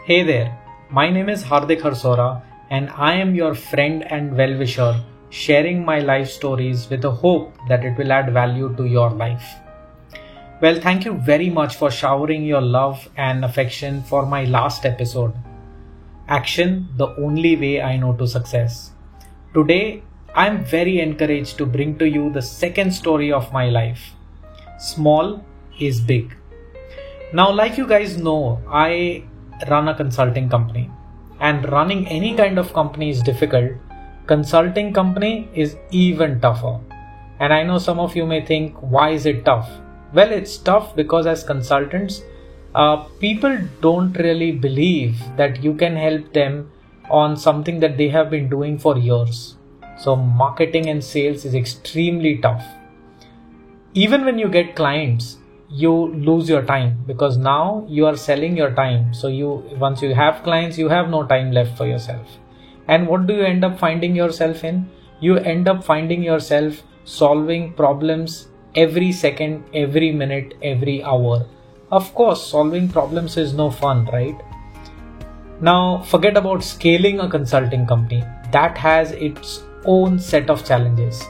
Hey there, my name is Hardik Harsora and I am your friend and well-wisher sharing my life stories with the hope that it will add value to your life. Well, thank you very much for showering your love and affection for my last episode. Action, the only way I know to success. Today, I am very encouraged to bring to you the second story of my life. Small is big. Now, like you guys know, I run a consulting company, and running any kind of company is difficult. Consulting company is even tougher. And I know some of you may think, why is it tough? Well, it's tough because as consultants, people don't really believe that you can help them on something that they have been doing for years. So marketing and sales is extremely tough. Even when you get clients, you lose your time because now you are selling your time. So once you have clients, you have no time left for yourself. And what do you end up finding yourself in? You end up finding yourself solving problems every second, every minute, every hour. Of course, solving problems is no fun, right? Now, forget about scaling a consulting company. That has its own set of challenges.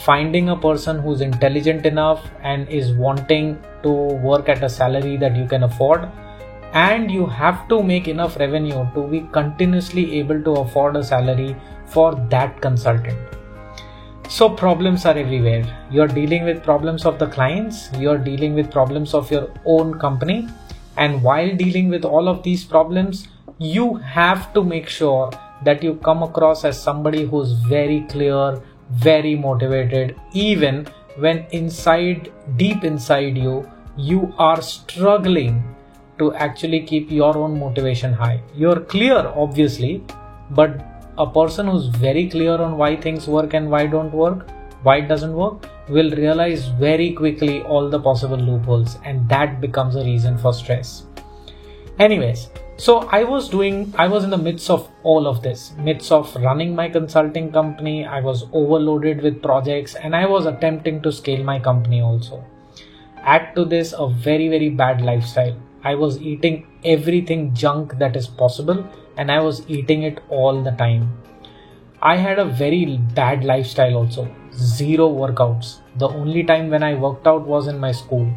Finding a person who's intelligent enough and is wanting to work at a salary that you can afford, and you have to make enough revenue to be continuously able to afford a salary for that consultant. So problems are everywhere. You're dealing with problems of the clients, you're dealing with problems of your own company, and while dealing with all of these problems, you have to make sure that you come across as somebody who's very clear, very motivated, even when deep inside you, you are struggling to actually keep your own motivation high. You're clear, obviously, but a person who's very clear on why things work and why don't work, why it doesn't work, will realize very quickly all the possible loopholes, and that becomes a reason for stress. Anyways, so I was in the midst of all of this, midst of running my consulting company. I was overloaded with projects and I was attempting to scale my company also. Add to this a very, very bad lifestyle. I was eating everything junk that is possible and I was eating it all the time. I had a very bad lifestyle also. Zero workouts. The only time when I worked out was in my school.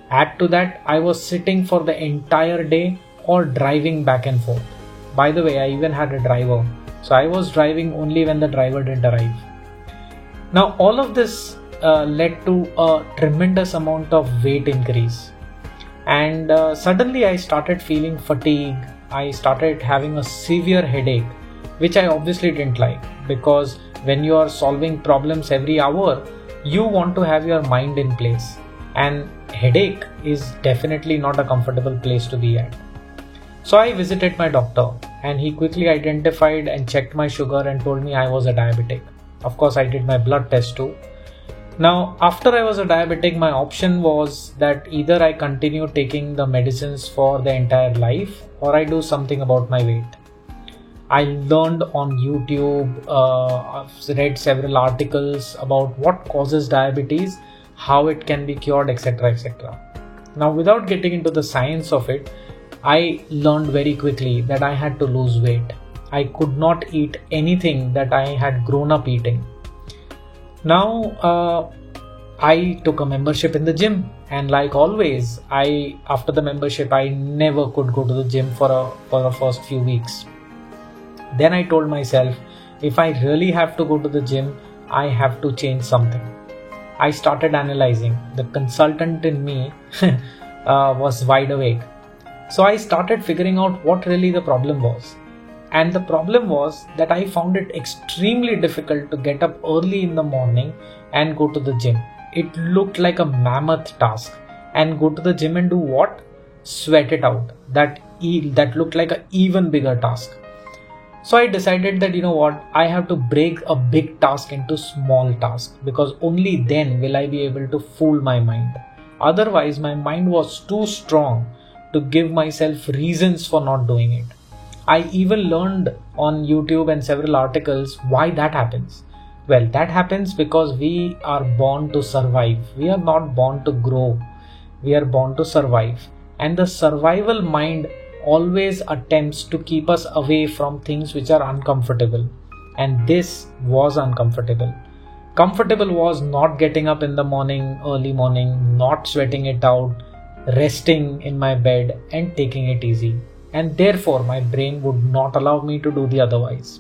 Add to that, I was sitting for the entire day or driving back and forth. By the way, I even had a driver. So I was driving only when the driver didn't arrive. Now all of this led to a tremendous amount of weight increase. And suddenly I started feeling fatigue. I started having a severe headache, which I obviously didn't like, because when you are solving problems every hour, you want to have your mind in place. And headache is definitely not a comfortable place to be at. So I visited my doctor and he quickly identified and checked my sugar and told me I was a diabetic. Of course, I did my blood test too. Now, after I was a diabetic, my option was that either I continue taking the medicines for the entire life or I do something about my weight. I learned on YouTube, I've read several articles about what causes diabetes, how it can be cured, etc. etc. Now, without getting into the science of it, I learned very quickly that I had to lose weight. I could not eat anything that I had grown up eating. Now, I took a membership in the gym, and like always, after the membership, I never could go to the gym for the first few weeks. Then I told myself, if I really have to go to the gym, I have to change something. I started analyzing. The consultant in me was wide awake. So I started figuring out what really the problem was. And the problem was that I found it extremely difficult to get up early in the morning and go to the gym. It looked like a mammoth task. And go to the gym and do what? Sweat it out. That looked like an even bigger task. So I decided that, I have to break a big task into small tasks, because only then will I be able to fool my mind. Otherwise, my mind was too strong to give myself reasons for not doing it. I even learned on YouTube and several articles why that happens. Well, that happens because we are born to survive. We are not born to grow. We are born to survive. And the survival mind always attempts to keep us away from things which are uncomfortable. And this was uncomfortable. Comfortable was not getting up in the morning, early morning, not sweating it out, resting in my bed and taking it easy. And therefore my brain would not allow me to do the otherwise.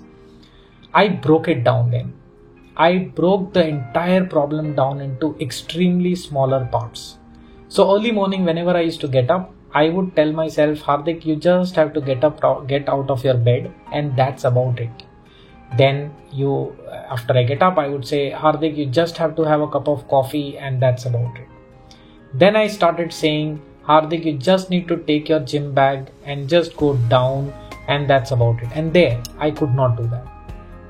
I broke it down then. I broke the entire problem down into extremely smaller parts. So early morning, whenever I used to get up, I would tell myself, Hardik, you just have to get out of your bed, and that's about it. Then after I get up, I would say, Hardik, you just have to have a cup of coffee, and that's about it. Then I started saying, Hardik, you just need to take your gym bag and just go down, and that's about it. And there, I could not do that.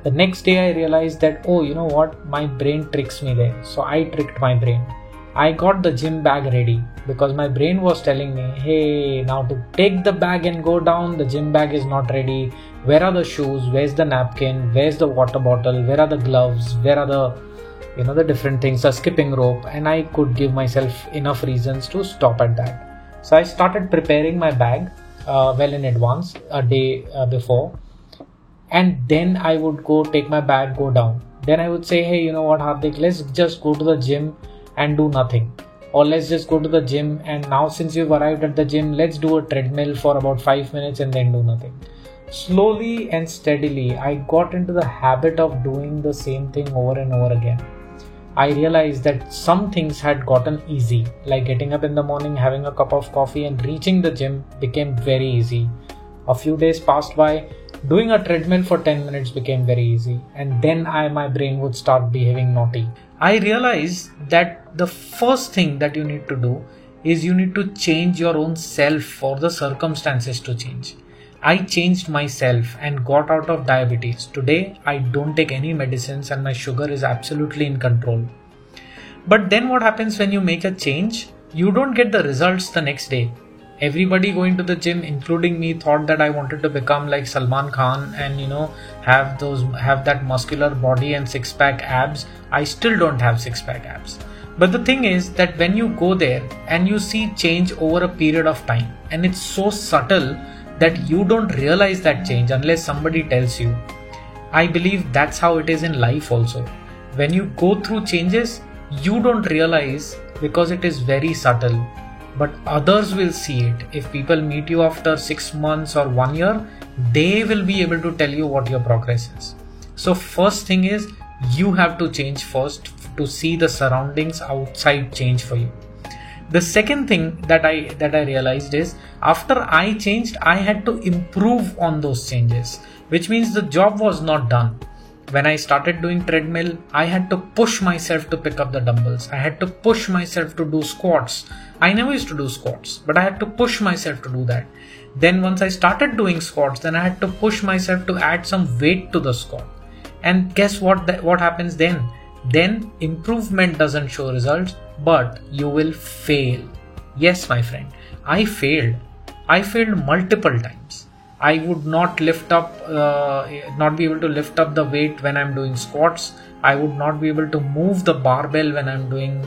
The next day I realized that, oh, you know what, my brain tricks me there. So I tricked my brain. I got the gym bag ready because my brain was telling me, hey, now to take the bag and go down, the gym bag is not ready. Where are the shoes? Where's the napkin? Where's the water bottle? Where are the gloves? Where are the different things, a skipping rope? And I could give myself enough reasons to stop at that. So I started preparing my bag well in advance, a day before. And then I would go take my bag, go down. Then I would say, hey, you know what, Hardik, let's just go to the gym and do nothing. Or let's just go to the gym, and now since you've arrived at the gym, let's do a treadmill for about 5 minutes and then do nothing. Slowly and steadily, I got into the habit of doing the same thing over and over again. I realized that some things had gotten easy, like getting up in the morning, having a cup of coffee and reaching the gym became very easy. A few days passed by. Doing a treadmill for 10 minutes became very easy, and then my brain would start behaving naughty. I realized that the first thing that you need to do is you need to change your own self for the circumstances to change. I changed myself and got out of diabetes. Today, I don't take any medicines and my sugar is absolutely in control. But then what happens when you make a change? You don't get the results the next day. Everybody going to the gym, including me, thought that I wanted to become like Salman Khan and have that muscular body and six-pack abs. I still don't have six-pack abs. But the thing is that when you go there and you see change over a period of time, and it's so subtle that you don't realize that change unless somebody tells you. I believe that's how it is in life also. When you go through changes, you don't realize because it is very subtle. But others will see it. If people meet you after 6 months or 1 year, they will be able to tell you what your progress is. So first thing is you have to change first to see the surroundings outside change for you. The second thing that I realized is after I changed, I had to improve on those changes, which means the job was not done. When I started doing treadmill, I had to push myself to pick up the dumbbells. I had to push myself to do squats. I never used to do squats, but I had to push myself to do that. Then once I started doing squats, then I had to push myself to add some weight to the squat. And guess what happens then? Then improvement doesn't show results, but you will fail. Yes, my friend, I failed. I failed multiple times. I would not be able to lift up the weight when I'm doing squats. I would not be able to move the barbell when I'm doing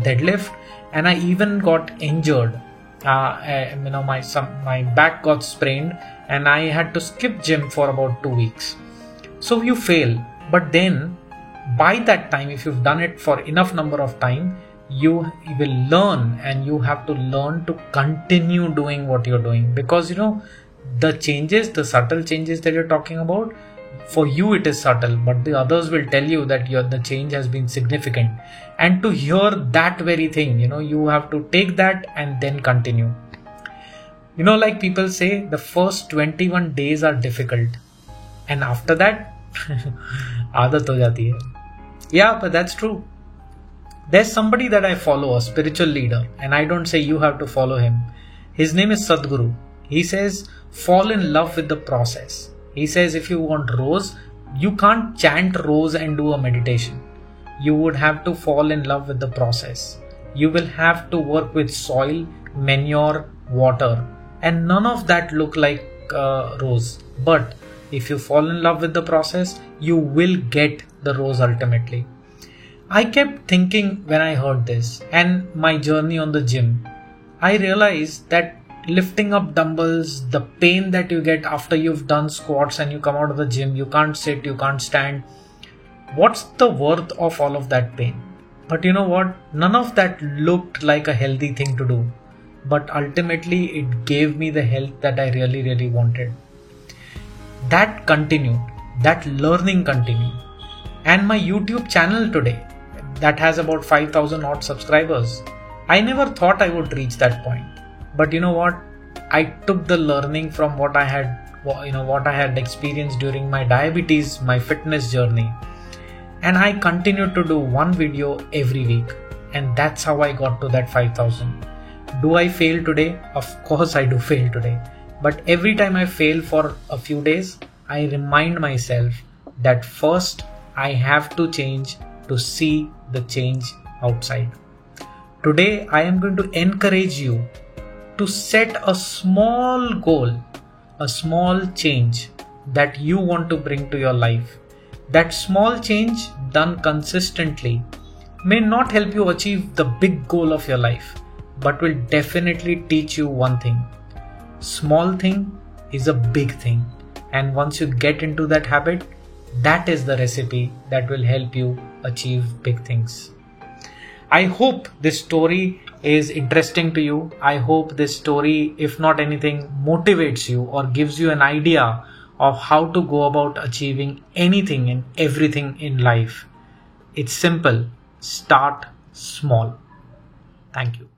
deadlift, and I even got injured. My back got sprained, and I had to skip gym for about 2 weeks. So you fail, but then by that time, if you've done it for enough number of time, you will learn, and you have to learn to continue doing what you're doing, because the subtle changes that you're talking about, for you it is subtle, but the others will tell you that the change has been significant. And to hear that very thing, you have to take that and then continue. Like people say, the first 21 days are difficult, and after that, aadat ho jati hai. Yeah, but that's true. There's somebody that I follow, a spiritual leader, and I don't say you have to follow him. His name is Sadhguru. He says, fall in love with the process. He says, if you want rose, you can't chant rose and do a meditation. You would have to fall in love with the process. You will have to work with soil, manure, water, and none of that look like rose. But if you fall in love with the process, you will get the rose ultimately. I kept thinking when I heard this and my journey on the gym, I realized that lifting up dumbbells, the pain that you get after you've done squats and you come out of the gym, you can't sit, you can't stand. What's the worth of all of that pain? But you know what? None of that looked like a healthy thing to do. But ultimately, it gave me the health that I really, really wanted. That continued. That learning continued. And my YouTube channel today, that has about 5,000 odd subscribers, I never thought I would reach that point. But you know what? I took the learning from what I had experienced during my diabetes, my fitness journey, and I continued to do one video every week. And that's how I got to that 5,000. Do I fail today? Of course I do fail today. But every time I fail for a few days, I remind myself that first I have to change to see the change outside. Today I am going to encourage you to set a small goal, a small change that you want to bring to your life. That small change done consistently may not help you achieve the big goal of your life, but will definitely teach you one thing. Small thing is a big thing. And once you get into that habit, that is the recipe that will help you achieve big things. I hope this story is interesting to you. I hope this story, if not anything, motivates you or gives you an idea of how to go about achieving anything and everything in life. It's simple. Start small. Thank you.